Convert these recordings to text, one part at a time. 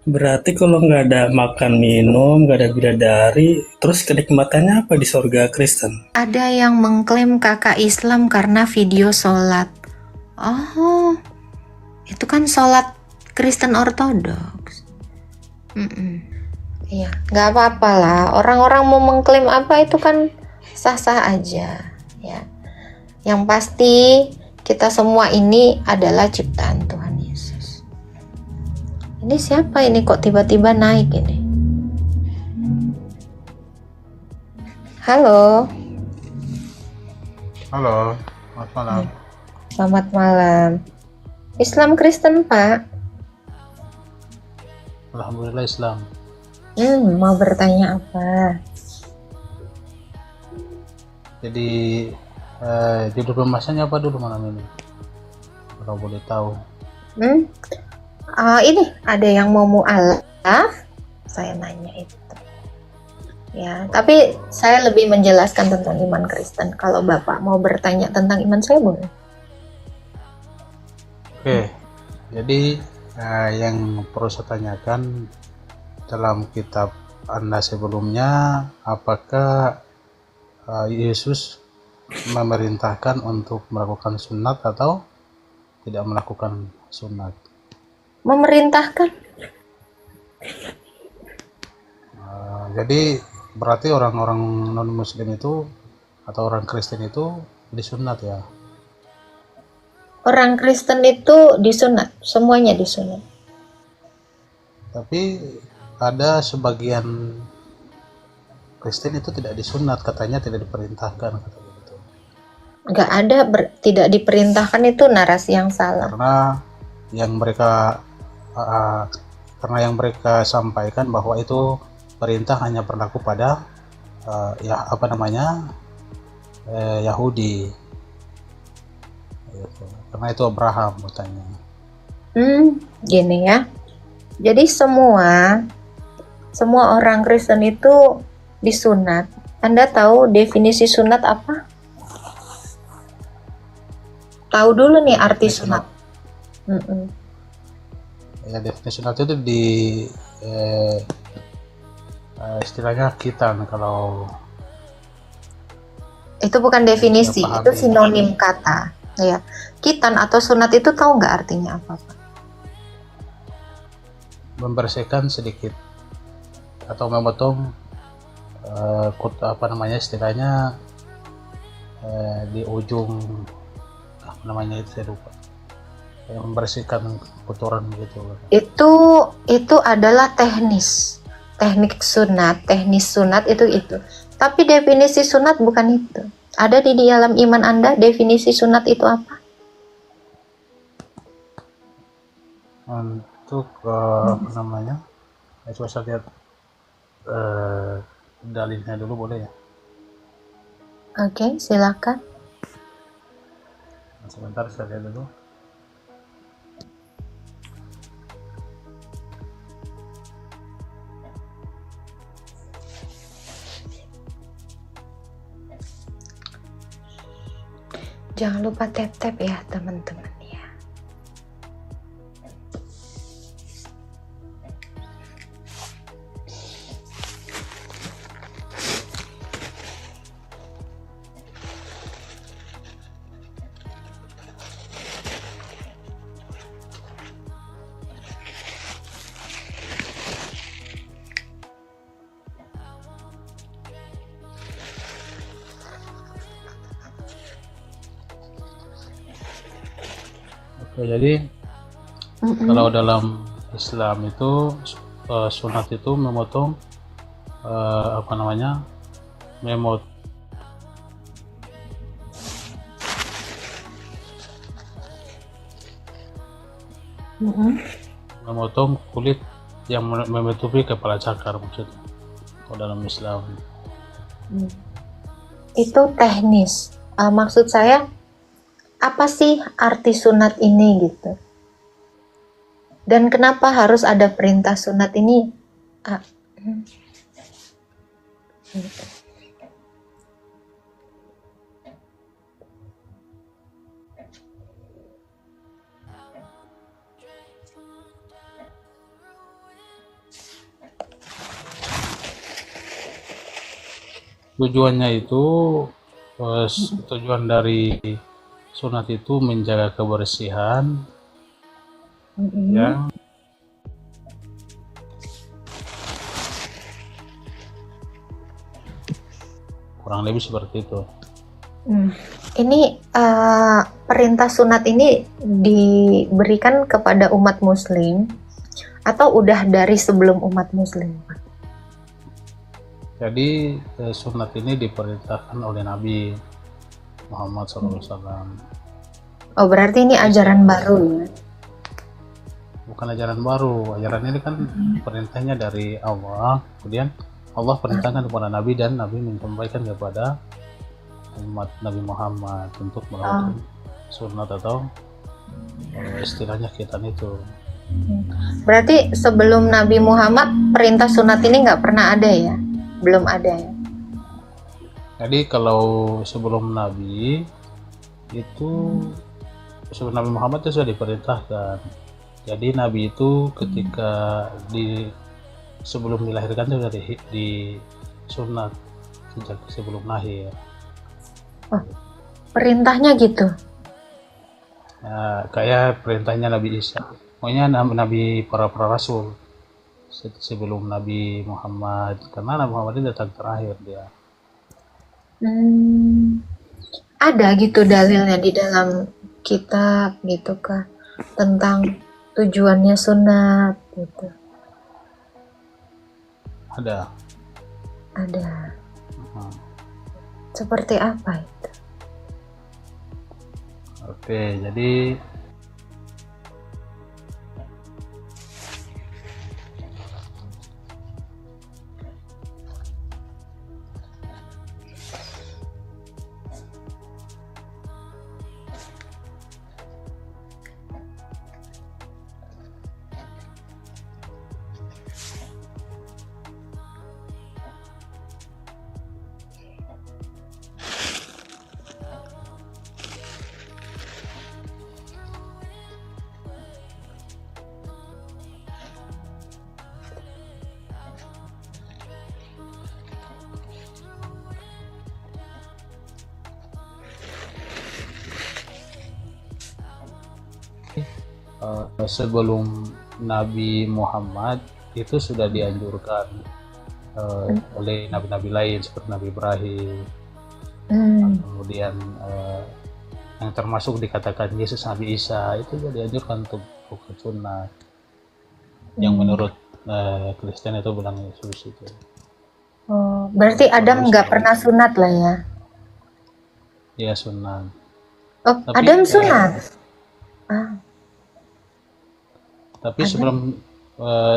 Berarti kalau nggak ada makan minum, nggak ada bidadari, terus kenikmatannya apa di surga Kristen? Ada yang mengklaim kakak Islam karena video sholat. Oh, itu kan sholat Kristen Ortodoks. Iya, nggak apa-apa lah. Orang-orang mau mengklaim apa itu kan sah-sah aja, ya. Yang pasti kita semua ini adalah ciptaan Tuhan Yesus. Ini siapa ini kok tiba-tiba naik ini? Halo, Halo, selamat malam. selamat malam. Islam Kristen, Pak. Alhamdulillah Islam. Mau bertanya apa? Jadi judul pembahasannya apa dulu malam ini? Kalau boleh tahu. Hmm? Ini ada yang mau mu'alaf? Saya nanya itu. Ya, tapi saya lebih menjelaskan tentang iman Kristen. Kalau Bapak mau bertanya tentang iman saya boleh. Oke, jadi yang perlu saya tanyakan dalam kitab Anda sebelumnya, apakah Yesus memerintahkan untuk melakukan sunat atau tidak melakukan sunat? Memerintahkan? Jadi berarti orang-orang non-Muslim itu atau orang Kristen itu disunat ya? Orang Kristen itu disunat, semuanya disunat. Tapi ada sebagian Kristen itu tidak disunat, katanya tidak diperintahkan kata begitu. Nggak ada tidak diperintahkan, itu narasi yang salah. Karena yang mereka uh, karena yang mereka sampaikan bahwa itu perintah hanya berlaku pada ya apa namanya Yahudi gitu. Karena itu Abraham katanya. Gini ya. Jadi semua orang Kristen itu disunat. Anda tahu definisi sunat apa? Tahu dulu nih arti sunat. Ya definisi sunat itu di eh, istilahnya khitan kalau Itu bukan definisi, saya itu pahami. sinonim kata. Ya, khitan atau sunat itu tahu nggak artinya apa, Pak? Membersihkan sedikit atau memotong apa namanya istilahnya di ujung apa namanya itu saya lupa, membersihkan kotoran gitu. Itu adalah teknik sunat, teknis sunat itu. Tapi definisi sunat bukan itu. Ada di dalam iman Anda definisi sunat itu apa? Untuk apa namanya, coba saya lihat dalilnya dulu boleh ya. Oke, silakan. Sebentar saya lihat dulu. Jangan lupa tap-tap ya, teman-teman ya. Oke, jadi kalau dalam Islam itu sunat itu memotong apa namanya memot memotong kulit yang menutupi kepala cakar maksudnya kalau dalam Islam. Itu teknis. Maksud saya, apa sih arti sunat ini gitu? Dan kenapa harus ada perintah sunat ini? Gitu. Tujuannya itu tujuan dari sunat itu menjaga kebersihan, yang kurang lebih seperti itu. Ini perintah sunat ini diberikan kepada umat muslim atau udah dari sebelum umat muslim? Jadi sunat ini diperintahkan oleh Nabi Muhammad SAW. Oh, berarti ini ajaran baru ya? Bukan ajaran baru, ajaran ini kan perintahnya dari Allah, kemudian Allah perintahkan kepada Nabi dan Nabi menyampaikan kepada umat Nabi Muhammad untuk melakukan sunat atau istilahnya khitan itu. Berarti sebelum Nabi Muhammad perintah sunat ini nggak pernah ada ya? Belum ada ya? Jadi kalau sebelum Nabi itu, sebelum Nabi Muhammad itu sudah diperintahkan. Jadi Nabi itu ketika sebelum dilahirkan itu sudah di sunat sejak sebelum lahir. Perintahnya gitu? Nah, kayak perintahnya Nabi Isa. Pokoknya Nabi para rasul sebelum Nabi Muhammad, karena Nabi Muhammad itu datang terakhir dia. Ada gitu dalilnya di dalam kitab gitu kah tentang tujuannya sunat gitu? Ada. Seperti apa itu? Oke, jadi sebelum Nabi Muhammad itu sudah dianjurkan oleh nabi-nabi lain seperti Nabi Ibrahim, kemudian yang termasuk dikatakan Yesus, Nabi Isa, itu juga dianjurkan untuk sunat. Yang menurut Kristen itu bilang Yesus itu. Oh, berarti Adam nggak pernah sunat lah ya? Iya, sunat. Oh, Tapi, Adam sunat? Tapi sebelum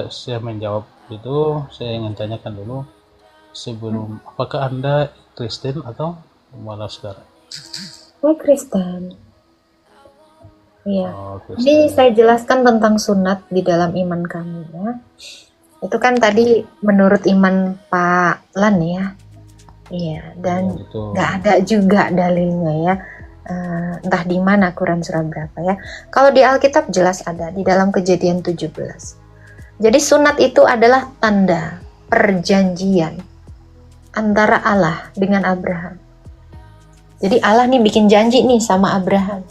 saya menjawab itu, saya ingin tanyakan dulu sebelum, apakah Anda Kristen atau malah saudara? Oh, Kristen. Iya. Oh, Ini saya jelaskan tentang sunat di dalam iman kami ya. Itu kan tadi menurut iman Pak Lan ya. Iya, dan nggak ada juga dalilnya ya. Entah di mana Quran surah berapa ya. Kalau di Alkitab jelas ada di dalam Kejadian 17. Jadi sunat itu adalah tanda perjanjian antara Allah dengan Abraham. Jadi Allah nih bikin janji nih sama Abraham.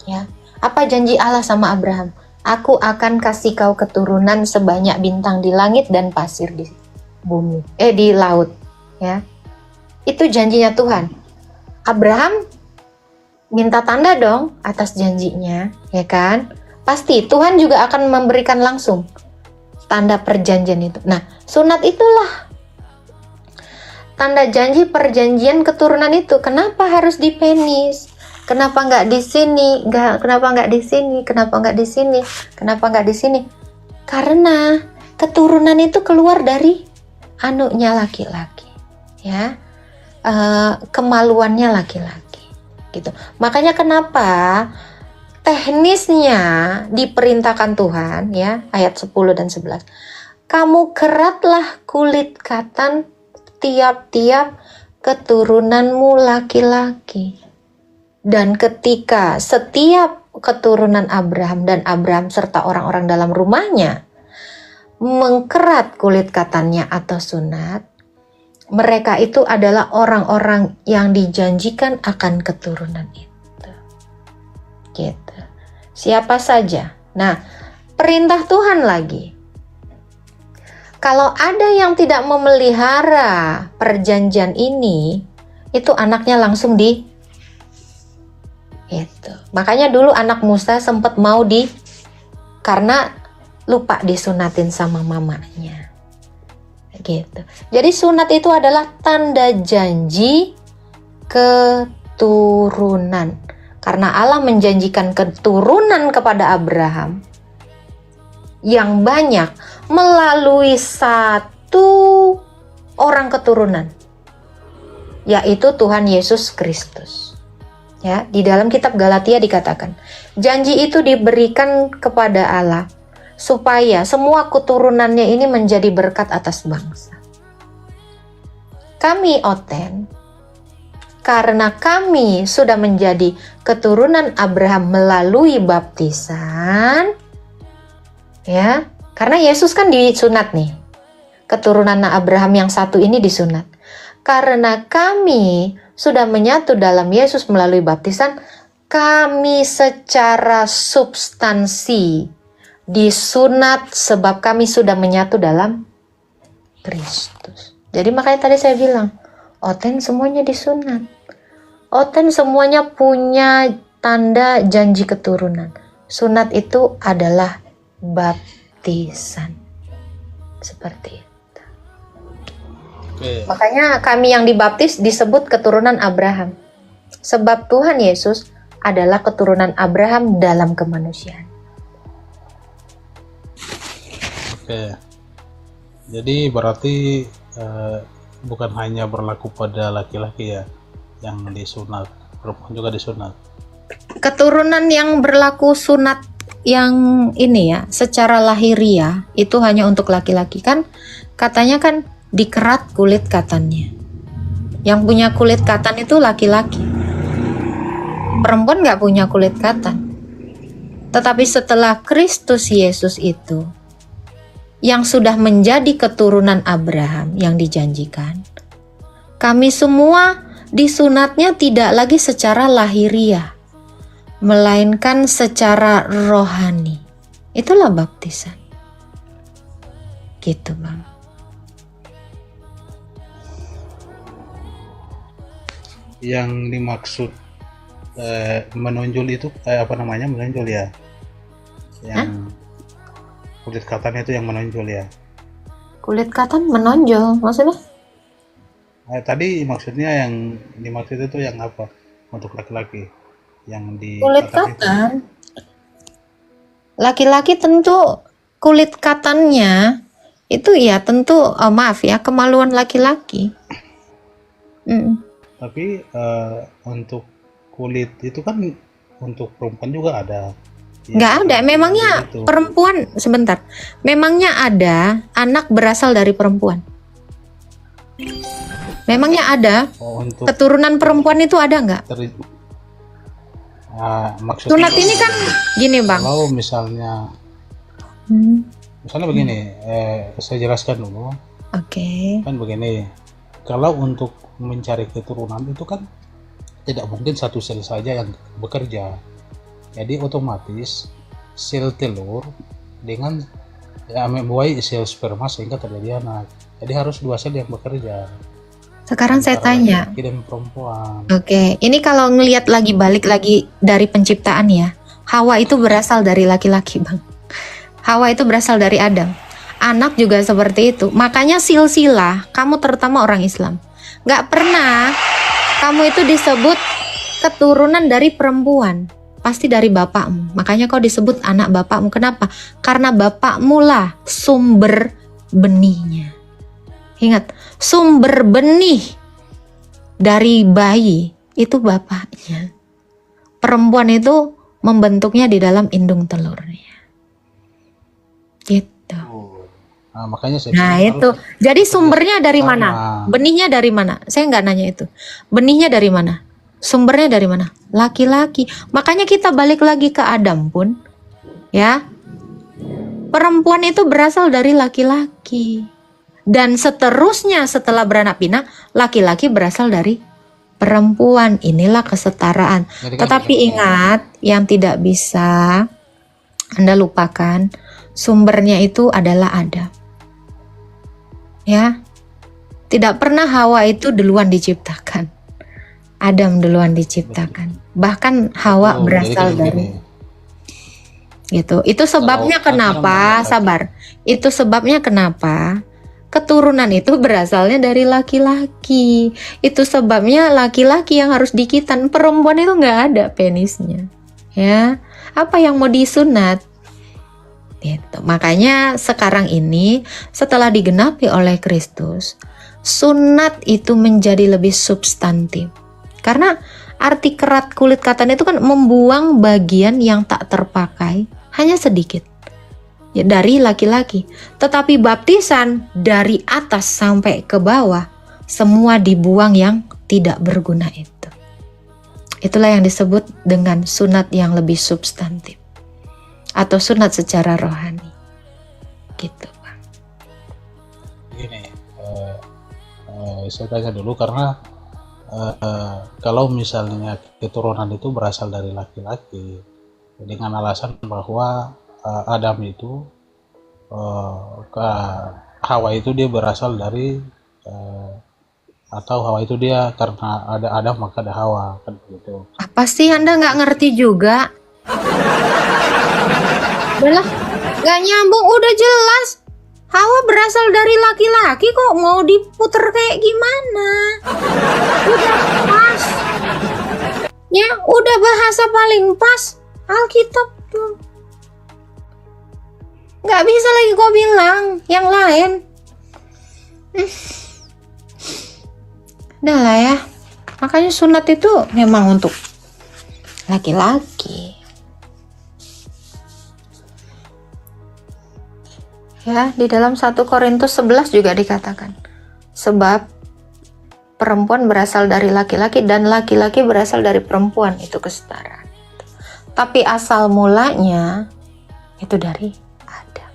Ya. Apa janji Allah sama Abraham? Aku akan kasih kau keturunan sebanyak bintang di langit dan pasir di bumi, di laut, ya. Itu janjinya Tuhan. Abraham minta tanda dong atas janjinya, ya kan? Pasti Tuhan juga akan memberikan langsung tanda perjanjian itu. Nah, sunat itulah tanda janji perjanjian keturunan itu. Kenapa harus di penis? Kenapa nggak di sini? Kenapa nggak di sini? Kenapa nggak di sini? Kenapa nggak di sini? Karena keturunan itu keluar dari anaknya laki-laki, ya, kemaluannya laki-laki, gitu. Makanya kenapa teknisnya diperintahkan Tuhan, ya, ayat 10 dan 11. Kamu keratlah kulit katan tiap-tiap keturunanmu laki-laki. Dan ketika setiap keturunan Abraham dan Abraham serta orang-orang dalam rumahnya mengkerat kulit katannya atau sunat, mereka itu adalah orang-orang yang dijanjikan akan keturunan itu. Gitu. Siapa saja. Nah, perintah Tuhan lagi. Kalau ada yang tidak memelihara perjanjian ini, itu anaknya langsung itu. Makanya dulu anak Musa sempat mau karena lupa disunatin sama mamanya. Gitu. Jadi sunat itu adalah tanda janji keturunan. Karena Allah menjanjikan keturunan kepada Abraham yang banyak melalui satu orang keturunan, yaitu Tuhan Yesus Kristus. Ya, di dalam kitab Galatia dikatakan, janji itu diberikan kepada Allah supaya semua keturunannya ini menjadi berkat atas bangsa. Kami Oten, karena kami sudah menjadi keturunan Abraham melalui baptisan, ya, karena Yesus kan disunat nih, keturunan Abraham yang satu ini disunat. Karena kami sudah menyatu dalam Yesus melalui baptisan, kami secara substansi disunat sebab kami sudah menyatu dalam Kristus. Jadi makanya tadi saya bilang, Oten semuanya disunat. Oten semuanya punya tanda janji keturunan. Sunat itu adalah baptisan. Seperti itu. Oke. Makanya kami yang dibaptis disebut keturunan Abraham. Sebab Tuhan Yesus adalah keturunan Abraham dalam kemanusiaan. Oke. Jadi berarti bukan hanya berlaku pada laki-laki ya yang disunat, perempuan juga disunat. Keturunan yang berlaku sunat yang ini ya, secara lahiriah itu hanya untuk laki-laki kan, katanya kan dikerat kulit katannya. Yang punya kulit katan itu laki-laki. Perempuan nggak punya kulit katan. Tetapi setelah Kristus Yesus itu, yang sudah menjadi keturunan Abraham yang dijanjikan, kami semua disunatnya tidak lagi secara lahiriah, melainkan secara rohani. Itulah baptisan. Gitu Bang. Yang dimaksud menonjol itu menonjol ya? Yang kulit katanya itu yang menonjol ya? Kulit katan menonjol, maksudnya? Tadi maksudnya yang dimaksud itu yang apa? Untuk laki-laki yang di Kulit katan. Laki-laki tentu kulit katannya itu ya tentu maaf ya, kemaluan laki-laki. Tapi untuk kulit itu kan untuk perempuan juga ada. Nggak ada, memangnya gitu. Perempuan, sebentar, memangnya ada anak berasal dari perempuan? Memangnya ada untuk keturunan perempuan itu ada nggak? maksudnya Sunat ini kan gini Bang. kalau misalnya begini, saya jelaskan dulu. Oke. Kan begini, kalau untuk mencari keturunan itu kan tidak mungkin satu sel saja yang bekerja. Jadi otomatis sel telur dengan membuai sel sperma sehingga terjadi anak. Jadi harus dua sel yang bekerja. Sekarang saya tanya. Laki-laki dan perempuan. Oke, ini kalau ngelihat balik lagi dari penciptaan ya, Hawa itu berasal dari laki-laki Bang. Hawa itu berasal dari Adam. Anak juga seperti itu. Makanya silsilah, kamu terutama orang Islam, nggak pernah kamu itu disebut keturunan dari perempuan. Pasti dari bapakmu. Makanya kau disebut anak bapakmu. Kenapa? Karena bapakmu lah sumber benihnya. Ingat, sumber benih dari bayi itu bapaknya. Perempuan itu membentuknya di dalam indung telurnya. Gitu. Nah, makanya saya itu. Jadi sumbernya dari mana? Benihnya dari mana? Saya nggak nanya itu. Benihnya dari mana? Sumbernya dari mana? Laki-laki. Makanya kita balik lagi ke Adam pun, ya. Perempuan itu berasal dari laki-laki. Dan seterusnya setelah beranak pinak, laki-laki berasal dari perempuan. Inilah kesetaraan. Jadi kan Tetapi begitu. ingat, yang tidak bisa Anda lupakan, sumbernya itu adalah Adam. Ya, tidak pernah Hawa itu duluan diciptakan. Adam duluan diciptakan. Bahkan Hawa Oh, jadi berasal kan dari begini. gitu. Itu sebabnya Kalau Adam kenapa, laki-laki. sabar. Itu sebabnya kenapa keturunan itu berasalnya dari laki-laki. Itu sebabnya laki-laki yang harus dikitan. Perempuan itu nggak ada penisnya. Ya, apa yang mau disunat? Gitu. Makanya sekarang ini setelah digenapi oleh Kristus, sunat itu menjadi lebih substantif. Karena arti kerat kulit katan itu kan membuang bagian yang tak terpakai hanya sedikit ya, dari laki-laki. Tetapi baptisan dari atas sampai ke bawah semua dibuang yang tidak berguna itu. Itulah yang disebut dengan sunat yang lebih substantif atau sunat secara rohani. Gitu, Bang. Gini, saya tanya dulu karena kalau misalnya keturunan itu berasal dari laki-laki dengan alasan bahwa Adam itu ke Hawa itu dia berasal dari atau Hawa itu dia karena ada Adam maka ada Hawa kan begitu. Apa sih Anda nggak ngerti juga? Udah, nggak nyambung, udah jelas. Hawa berasal dari laki-laki, kok mau diputer kayak gimana? Udah pas. Ya, udah bahasa paling pas. Alkitab tuh. Nggak bisa lagi kau bilang yang lain. Udah lah ya. Makanya sunat itu memang untuk laki-laki. Ya, di dalam 1 Korintus 11 juga dikatakan. Sebab perempuan berasal dari laki-laki dan laki-laki berasal dari perempuan, itu kesetaraan. Tapi asal mulanya itu dari Adam.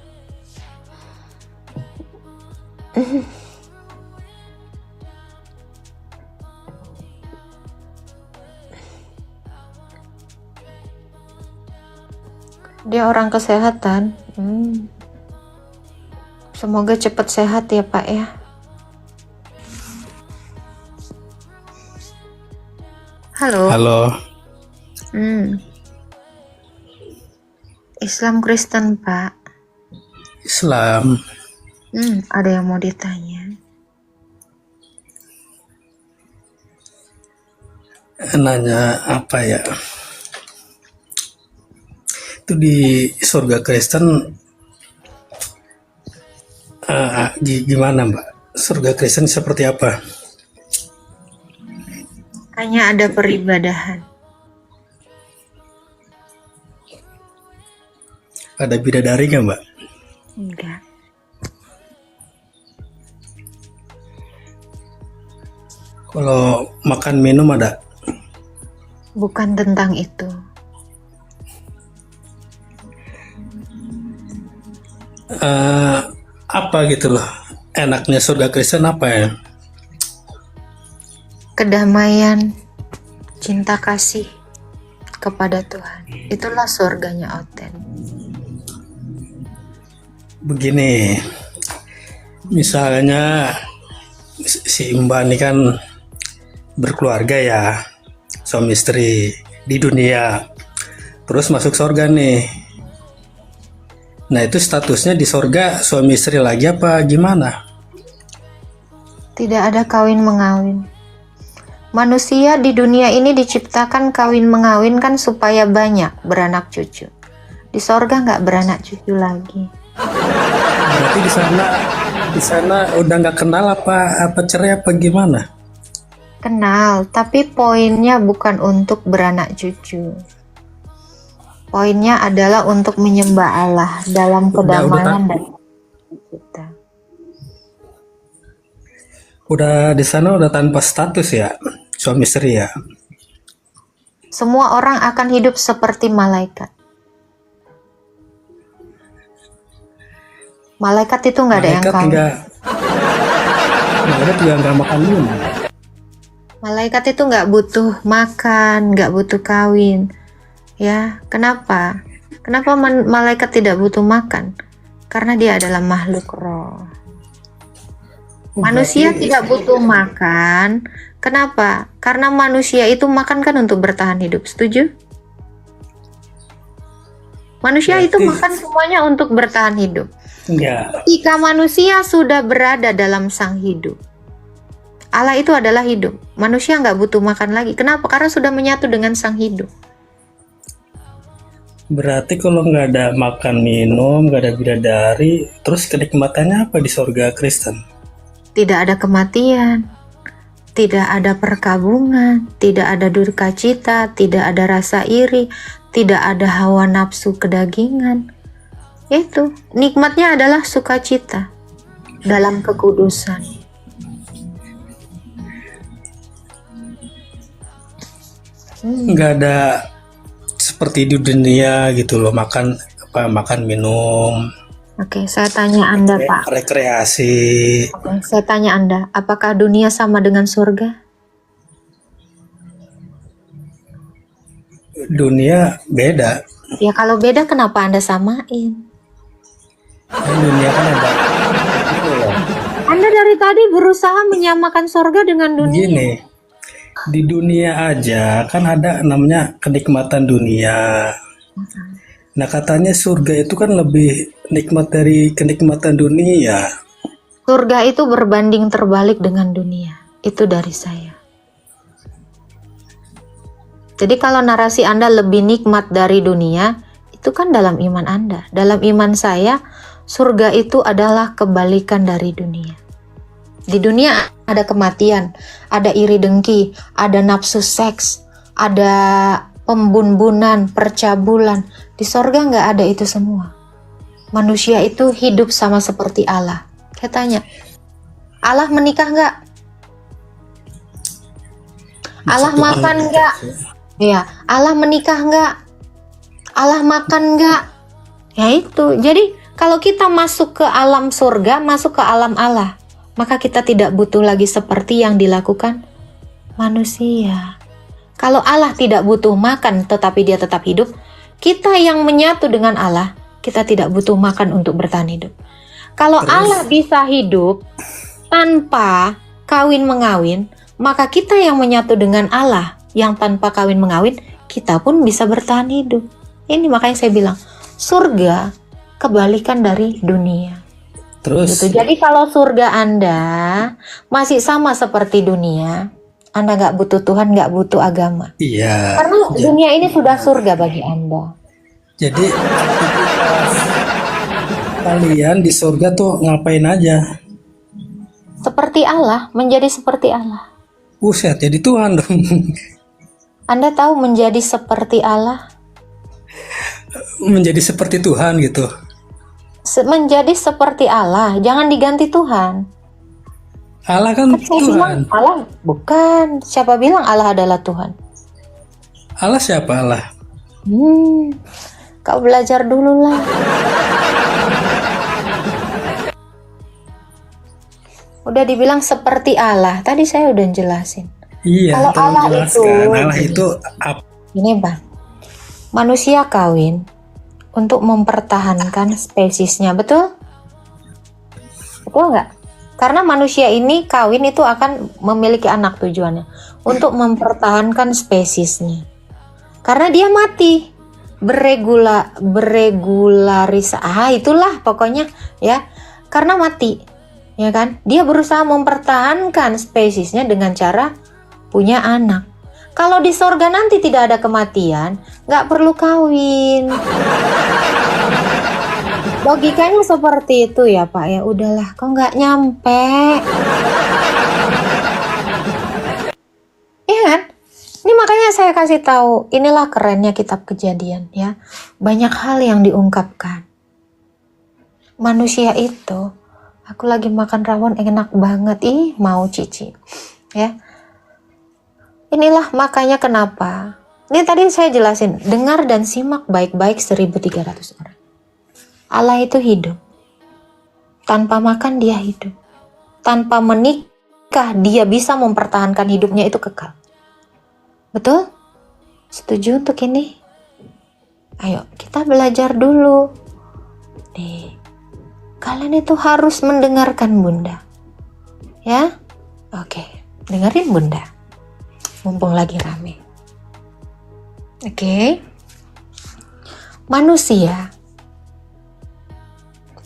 Dia orang kesehatan. Semoga cepat sehat ya Pak ya. Halo. Halo. Islam Kristen Pak. Islam. Ada yang mau ditanya? Nanya apa ya? Itu di surga Kristen gimana Mbak? Surga Kristen seperti apa? Hanya ada peribadahan. Ada bidadari nggak Mbak? Enggak. Kalau makan minum ada? Bukan tentang itu. Apa gitu loh? Enaknya surga Kristen apa ya? Kedamaian, cinta kasih kepada Tuhan. Itulah surganya Oten. Begini, misalnya si Mbak ini kan berkeluarga ya, suami istri di dunia, terus masuk surga nih. Nah itu statusnya di surga suami istri lagi apa gimana? Tidak ada kawin mengawin. Manusia di dunia ini diciptakan kawin mengawin kan supaya banyak beranak cucu. Di sorga nggak beranak cucu lagi. Berarti di sana udah nggak kenal apa cerai apa gimana? Kenal, tapi poinnya bukan untuk beranak cucu. Poinnya adalah untuk menyembah Allah dalam kedamaian dan kita. Udah di sana udah tanpa status ya, suami istri ya. Semua orang akan hidup seperti malaikat. Malaikat itu nggak ada yang kawin. Malaikat juga nggak makan minum. Malaikat itu nggak butuh makan, nggak butuh kawin. Ya, kenapa? Kenapa malaikat tidak butuh makan? Karena dia adalah makhluk roh. Manusia Berarti- tidak butuh makan. Kenapa? Karena manusia itu makan kan untuk bertahan hidup. Setuju? Manusia itu Berarti- makan semuanya untuk bertahan hidup. Enggak. Jika manusia sudah berada dalam sang hidup, Allah itu adalah hidup. Manusia nggak butuh makan lagi. Kenapa? Karena sudah menyatu dengan sang hidup. Berarti kalau nggak ada makan minum, nggak ada bidadari, terus kenikmatannya apa di surga Kristen? Tidak ada kematian, tidak ada perkabungan, tidak ada duka cita, tidak ada rasa iri, tidak ada hawa nafsu kedagingan. Itu nikmatnya adalah sukacita dalam kekudusan. Nggak ada seperti di dunia gitu loh, makan minum, Oke, saya tanya Anda, Pak. rekreasi. Oke, saya tanya Anda, apakah dunia sama dengan surga? Dunia beda. Ya kalau beda kenapa Anda samain? Kan dunia kan ada. Gitu loh. Anda dari tadi berusaha menyamakan surga dengan dunia. Gini, di dunia aja kan ada namanya kenikmatan dunia. Nah katanya surga itu kan lebih nikmat dari kenikmatan dunia. Surga itu berbanding terbalik dengan dunia. Itu dari saya. Jadi kalau narasi Anda lebih nikmat dari dunia, itu kan dalam iman Anda. Dalam iman saya, surga itu adalah kebalikan dari dunia. Di dunia ada kematian, ada iri dengki, ada nafsu seks, ada pembunbunan, percabulan. Di surga nggak ada itu semua. Manusia itu hidup sama seperti Allah. Saya tanya, Allah menikah nggak? Allah Satu makan hal- nggak? Ya, Allah menikah nggak? Allah makan nggak? Ya itu. Jadi kalau kita masuk ke alam surga, masuk ke alam Allah, maka kita tidak butuh lagi seperti yang dilakukan manusia. Kalau Allah tidak butuh makan tetapi dia tetap hidup, kita yang menyatu dengan Allah, kita tidak butuh makan untuk bertahan hidup. Kalau Allah bisa hidup tanpa kawin mengawin, maka kita yang menyatu dengan Allah yang tanpa kawin mengawin, kita pun bisa bertahan hidup. Ini makanya saya bilang, surga kebalikan dari dunia. Terus Gitu. Jadi kalau surga Anda masih sama seperti dunia, Anda nggak butuh Tuhan, nggak butuh agama. iya. Karena dunia ini sudah surga bagi Anda. Jadi kalian di surga tuh ngapain aja? Seperti Allah, menjadi seperti Allah. Buset, jadi Tuhan dong. Anda tahu menjadi seperti Allah? Menjadi seperti Tuhan gitu. Menjadi seperti Allah, jangan diganti Tuhan. Allah kan Saya bilang Tuhan. Allah bukan. Siapa bilang Allah adalah Tuhan? Allah siapa Allah? Kau belajar dulu lah. Udah dibilang seperti Allah. Tadi saya udah jelasin. Iya, Kalau tolong Allah jelaskan. itu- Allah itu apa? Ini Bang, manusia kawin untuk mempertahankan spesiesnya, betul? Betul nggak? Karena manusia ini kawin itu akan memiliki anak tujuannya untuk mempertahankan spesiesnya. Karena dia mati, itulah pokoknya ya. Karena mati, ya kan? Dia berusaha mempertahankan spesiesnya dengan cara punya anak. Kalau di sorga nanti tidak ada kematian, nggak perlu kawin. Logikanya seperti itu ya Pak ya. Udahlah, kok nggak nyampe. Iya kan? Ini makanya saya kasih tahu. Inilah kerennya kitab Kejadian ya. Banyak hal yang diungkapkan. Manusia itu, aku lagi makan rawon enak banget. Ih, mau cici. Ya. Inilah makanya kenapa. Ini tadi saya jelasin, dengar dan simak baik-baik 1.300 orang. Allah itu hidup. Tanpa makan dia hidup. tanpa menikah dia bisa mempertahankan hidupnya itu kekal. Betul? Setuju untuk ini? Ayo kita belajar dulu. Nih, kalian itu harus mendengarkan Bunda. Ya? Oke, dengerin Bunda. Mumpung lagi rame. Oke. Manusia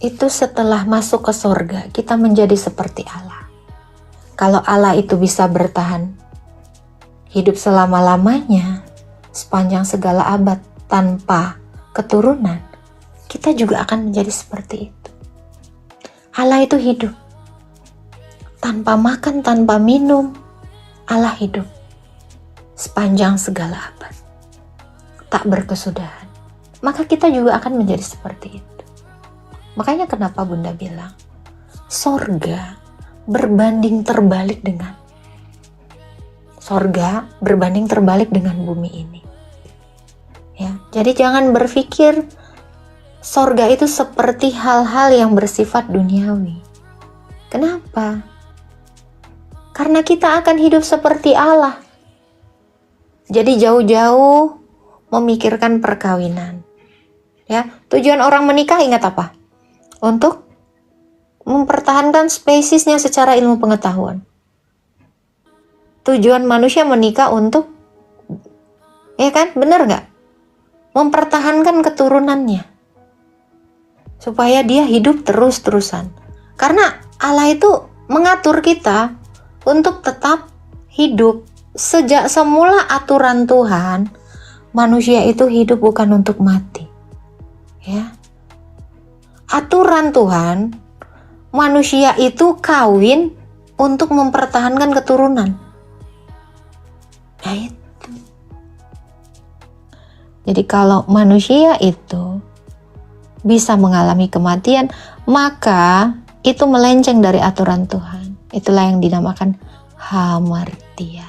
itu setelah masuk ke surga, kita menjadi seperti Allah. Kalau Allah itu bisa bertahan hidup selama-lamanya, sepanjang segala abad tanpa keturunan, kita juga akan menjadi seperti itu. Allah itu hidup. Tanpa makan, tanpa minum, Allah hidup. Sepanjang segala abad. Tak berkesudahan. Maka kita juga akan menjadi seperti itu. Makanya kenapa Bunda bilang, sorga berbanding terbalik dengan bumi ini. Ya, jadi jangan berpikir sorga itu seperti hal-hal yang bersifat duniawi. Kenapa? Karena kita akan hidup seperti Allah. Jadi jauh-jauh memikirkan perkawinan. Ya, tujuan orang menikah ingat apa? Untuk mempertahankan spesiesnya secara ilmu pengetahuan. Tujuan manusia menikah untuk, ya kan, benar nggak? Mempertahankan keturunannya. Supaya dia hidup terus-terusan. Karena Allah itu mengatur kita untuk tetap hidup. Sejak semula aturan Tuhan, manusia itu hidup bukan untuk mati. Ya. Aturan Tuhan, manusia itu kawin untuk mempertahankan keturunan. Nah itu. Jadi kalau manusia itu bisa mengalami kematian, maka itu melenceng dari aturan Tuhan. Itulah yang dinamakan hamartia.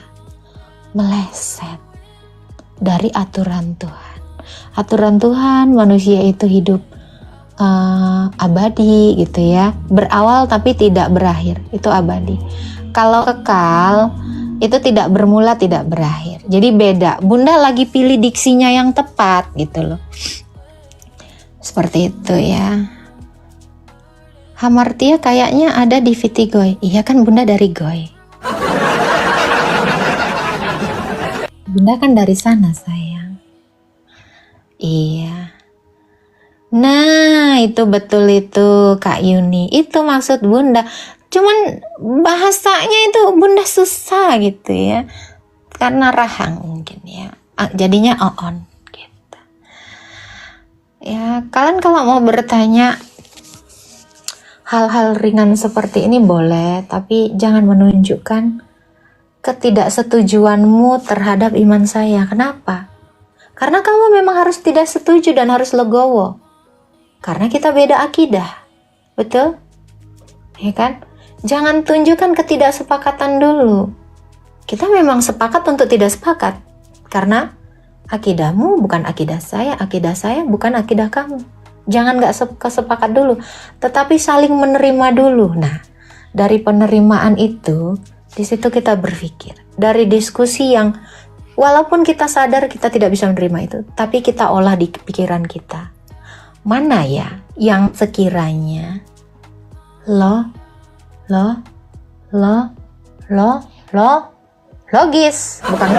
Meleset dari aturan Tuhan. Aturan Tuhan, manusia itu hidup abadi gitu ya, berawal tapi tidak berakhir, itu abadi. Kalau kekal itu tidak bermula tidak berakhir, jadi beda. Bunda lagi pilih diksinya yang tepat gitu loh, seperti itu ya. Hamartia kayaknya ada di Vitigoy. Iya kan Bunda dari Goy. Bunda kan dari sana sayang. Iya. Nah itu betul itu Kak Yuni. Itu maksud Bunda. Cuman bahasanya itu Bunda susah gitu ya. Karena rahang mungkin ya. Jadinya on gitu. Ya kalian kalau mau bertanya hal-hal ringan seperti ini boleh. Tapi jangan menunjukkan ketidaksetujuanmu terhadap iman saya. Kenapa? Karena kamu memang harus tidak setuju dan harus legowo. Karena kita beda akidah. Betul? Ya kan? Jangan tunjukkan ketidaksepakatan dulu. Kita memang sepakat untuk tidak sepakat. Karena akidahmu bukan akidah saya bukan akidah kamu. Jangan gak sepakat dulu. Tetapi saling menerima dulu. Nah, dari penerimaan itu, di situ kita berpikir. Dari diskusi yang walaupun kita sadar kita tidak bisa menerima itu, tapi kita olah di pikiran kita. Mana ya yang sekiranya logis, bukan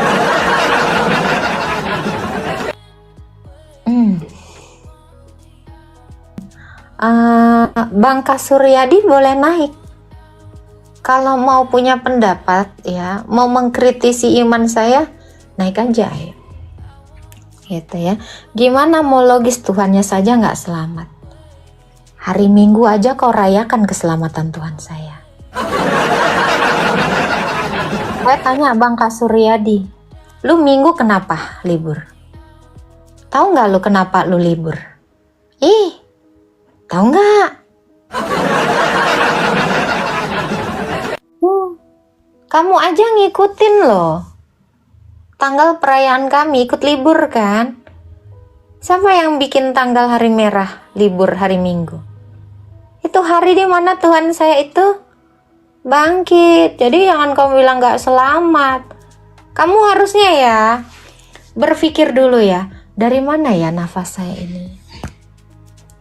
Bang Kasuryadi boleh naik. Kalau mau punya pendapat ya, mau mengkritisi iman saya, naik aja ya. Gitu ya. Gimana mau logis Tuhannya saja nggak selamat. Hari Minggu aja kau rayakan keselamatan Tuhan saya. Saya tanya Bang Kasuryadi, lu Minggu kenapa libur? Tahu nggak lu kenapa lu libur? Tahu nggak? Kamu aja ngikutin loh. Tanggal perayaan kami ikut libur kan? Siapa yang bikin tanggal hari merah libur hari Minggu? Itu hari di mana Tuhan saya itu bangkit. Jadi jangan kamu bilang gak selamat. Kamu harusnya ya berpikir dulu ya, dari mana ya nafas saya ini?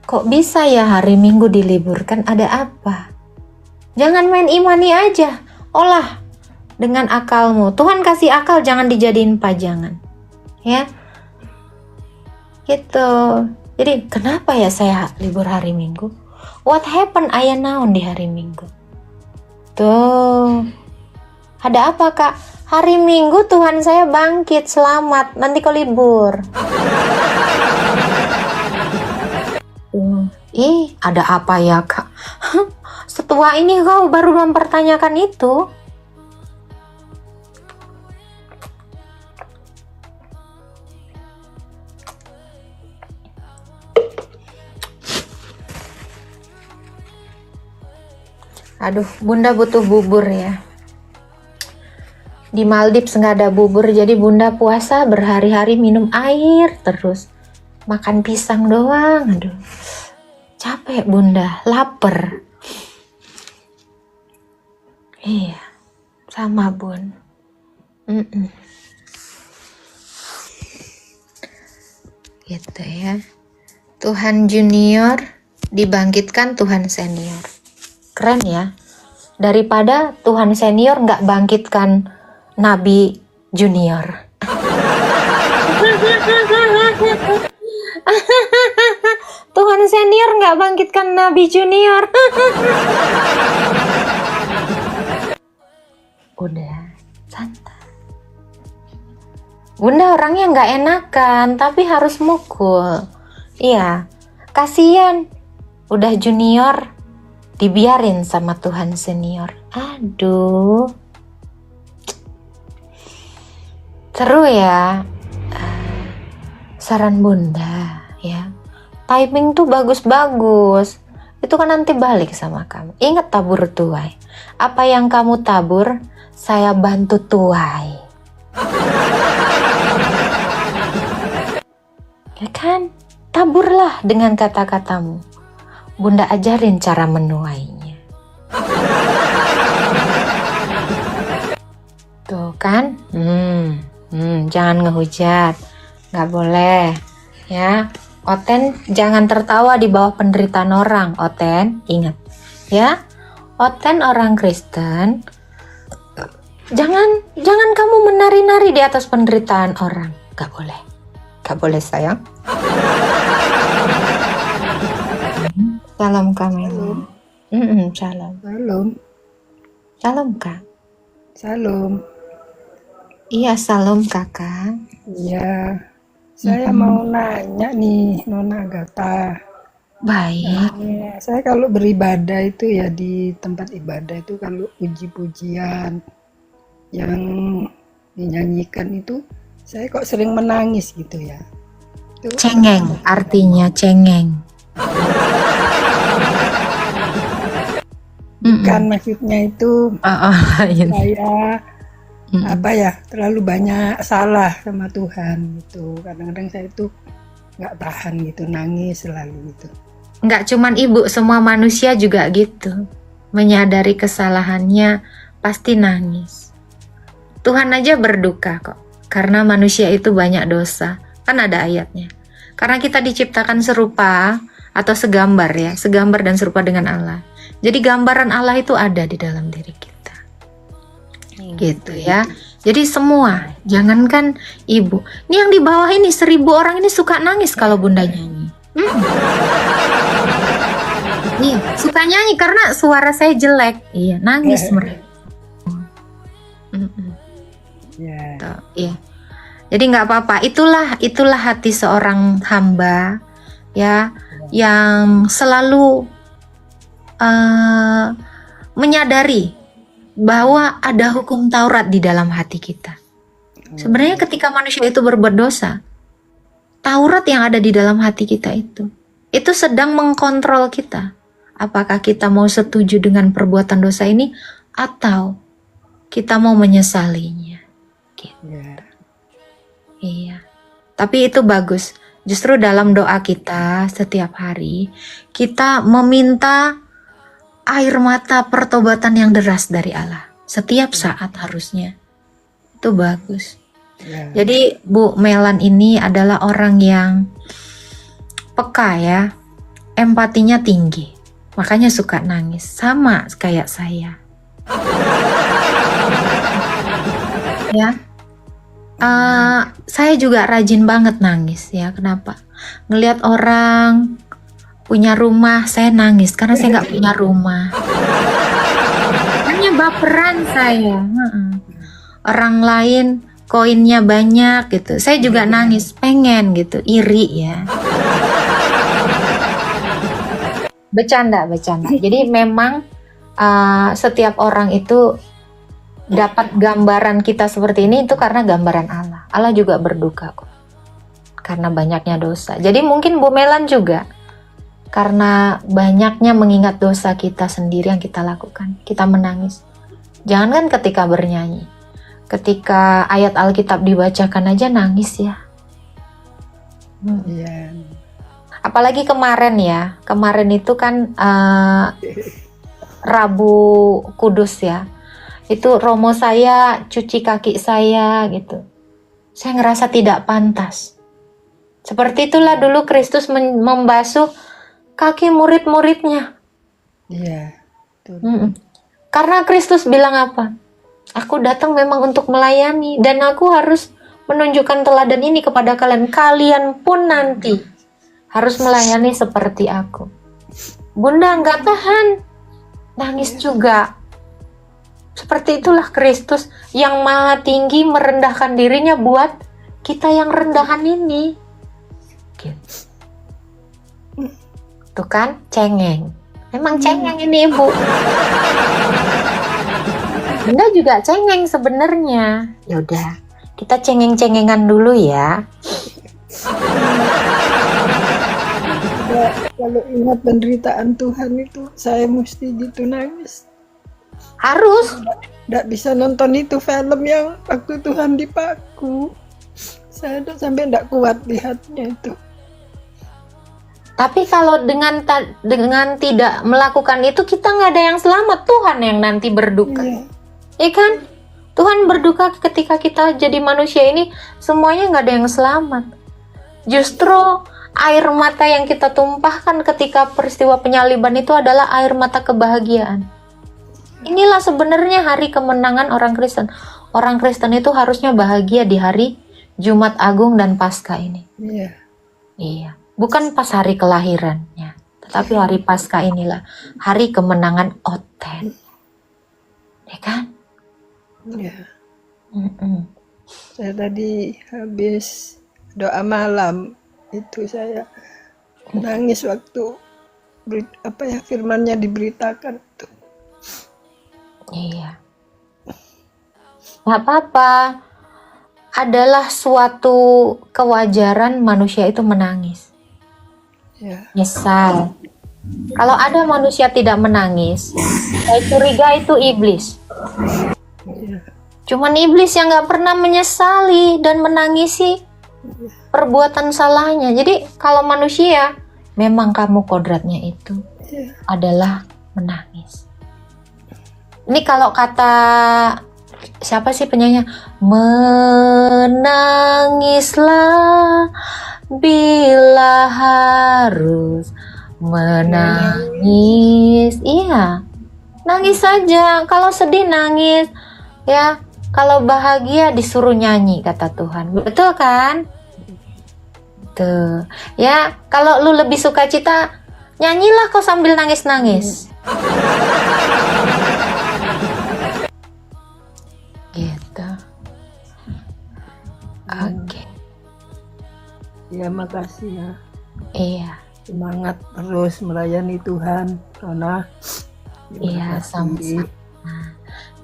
Kok bisa ya hari Minggu diliburkan, ada apa? Jangan main imani aja, olah dengan akalmu. Tuhan kasih akal, jangan dijadiin pajangan. Ya, gitu. Jadi kenapa ya saya libur hari Minggu? What happened aya naon di hari Minggu? Tuh, ada apa kak? Hari Minggu Tuhan saya bangkit, selamat. Nanti kau libur. Ada apa ya kak? Setua ini kau baru mempertanyakan itu? Aduh, bunda butuh bubur ya. Di Maldives nggak ada bubur, jadi bunda puasa berhari-hari minum air terus. Makan pisang doang, aduh. Capek bunda, lapar. Iya, sama bun. Gitu ya. Tuhan junior dibangkitkan Tuhan senior. Keren ya. Daripada Tuhan senior nggak bangkitkan Nabi junior. Tuhan senior nggak bangkitkan Nabi junior. Udah, santai. Bunda orangnya nggak enakan, tapi harus mukul. Iya, kasihan. Udah junior, dibiarin sama Tuhan senior. Aduh. Seru ya. Saran bunda ya. Typing tuh bagus-bagus. Itu kan nanti balik sama kamu. Ingat tabur tuai. Apa yang kamu tabur, saya bantu tuai. Ya kan? Taburlah dengan kata-katamu. Bunda ajarin cara menuainya. Tuh kan? Jangan ngehujat. Nggak boleh. Ya. Oten jangan tertawa di bawah penderitaan orang. Oten, ingat. Ya. Oten orang Kristen. Jangan kamu menari-nari di atas penderitaan orang. Nggak boleh. Nggak boleh sayang. Salam Kamela. Salam. Salam. Salam Kak. Salam. Iya salam Kakak. Iya. Saya mau nanya nih, Nona Agatha. Baik. Nah, saya kalau beribadah itu ya di tempat ibadah itu kalau puji-pujian yang dinyanyikan itu, saya kok sering menangis gitu ya. Itu Cengeng, artinya cengeng. kan maksudnya itu saya apa ya terlalu banyak salah sama Tuhan gitu. Kadang-kadang saya itu nggak tahan gitu, nangis selalu gitu. Nggak cuman ibu, semua manusia juga gitu. Menyadari kesalahannya pasti nangis. Tuhan aja berduka kok, karena manusia itu banyak dosa. Kan ada ayatnya. Karena kita diciptakan serupa atau segambar ya, segambar dan serupa dengan Allah. Jadi gambaran Allah itu ada di dalam diri kita. Gitu ya. Jadi semua, jangankan ibu. Ini yang di bawah ini 1000 orang ini suka nangis kalau bunda nyanyi. Nih, suka nyanyi karena suara saya jelek. Iya, nangis mereka. Tuh, iya. Jadi nggak apa-apa. Itulah hati seorang hamba ya, yang selalu menyadari bahwa ada hukum Taurat di dalam hati kita. Sebenarnya ketika manusia itu berbuat dosa, Taurat yang ada di dalam hati kita itu sedang mengkontrol kita. Apakah kita mau setuju dengan perbuatan dosa ini atau kita mau menyesalinya. Gitu. Iya. Tapi itu bagus. Justru dalam doa kita setiap hari, kita meminta air mata pertobatan yang deras dari Allah. Setiap saat harusnya. Itu bagus. Ya. Jadi Bu Melan ini adalah orang yang peka ya. Empatinya tinggi. Makanya suka nangis. Sama kayak saya. Ya. Saya juga rajin banget nangis ya. Kenapa? Ngelihat orang punya rumah, saya nangis karena saya nggak punya rumah. Hanya baperan saya. Orang lain koinnya banyak gitu, saya juga nangis, pengen gitu, iri ya. Bercanda. Jadi memang setiap orang itu dapat gambaran kita seperti ini itu karena gambaran Allah. Allah juga berduka kok karena banyaknya dosa. Jadi mungkin Bu Melan juga karena banyaknya mengingat dosa kita sendiri yang kita lakukan, kita menangis. Jangankan ketika bernyanyi, ketika ayat Alkitab dibacakan aja nangis ya. Iya. Apalagi kemarin ya, kemarin itu kan Rabu Kudus ya. Itu romo saya cuci kaki saya gitu. Saya ngerasa tidak pantas. Seperti itulah dulu Kristus membasuh kaki murid-muridnya. Iya. Karena Kristus bilang apa? Aku datang memang untuk melayani dan aku harus menunjukkan teladan ini kepada kalian. Kalian pun nanti harus melayani seperti aku. Bunda nggak tahan, nangis juga. Seperti itulah Kristus yang maha tinggi merendahkan dirinya buat kita yang rendahan ini. Gitu. Tuh kan, cengeng. Emang cengeng ini Ibu. Bunda juga cengeng sebenarnya. Yaudah, kita cengeng-cengengan dulu ya. Kalau ingat penderitaan Tuhan itu, saya mesti gitu nangis. Harus. Nggak bisa nonton itu film yang waktu Tuhan dipaku. Saya sampai nggak kuat lihatnya itu. Tapi kalau dengan tidak melakukan itu, kita nggak ada yang selamat. Tuhan yang nanti berduka. Iya kan? Tuhan berduka ketika kita jadi manusia ini, semuanya nggak ada yang selamat. Justru air mata yang kita tumpahkan ketika peristiwa penyaliban itu adalah air mata kebahagiaan. Inilah sebenarnya hari kemenangan orang Kristen. Orang Kristen itu harusnya bahagia di hari Jumat Agung dan Paskah ini. Iya. Bukan pas hari kelahirannya, tetapi hari Paskah inilah hari kemenangan oten. Ya kan? Iya. Saya tadi habis doa malam itu saya nangis waktu firmannya diberitakan tuh. Iya. Gak apa-apa. Adalah suatu kewajaran manusia itu menangis. Nyesal. Kalau ada manusia tidak menangis, saya curiga itu iblis. Cuman iblis yang gak pernah menyesali dan menangisi perbuatan salahnya. Jadi kalau manusia, memang kamu kodratnya itu adalah menangis. Ini kalau kata siapa sih penyanyi? Menangislah bila harus menangis. Iya, nangis saja. Kalau sedih nangis, ya. Kalau bahagia disuruh nyanyi, kata Tuhan. Betul kan? Tuh, ya. Kalau lu lebih suka cita, nyanyilah kau sambil nangis-nangis. Gitu. Oke. Ya, makasih ya. Iya. Semangat terus melayani Tuhan, Rona. Iya, sama-sama.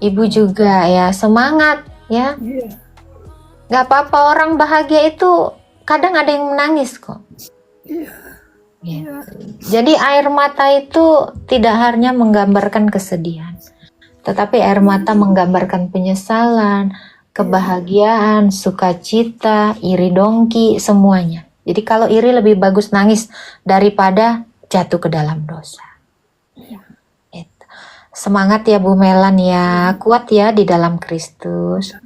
Ibu juga ya, semangat ya. Gak apa-apa, orang bahagia itu kadang ada yang menangis kok. Jadi air mata itu tidak hanya menggambarkan kesedihan, tetapi air mata menggambarkan penyesalan, kebahagiaan, sukacita, iri dongki, semuanya. Jadi kalau iri lebih bagus nangis daripada jatuh ke dalam dosa. Itu. Semangat ya Bu Melan ya, kuat ya di dalam Kristus.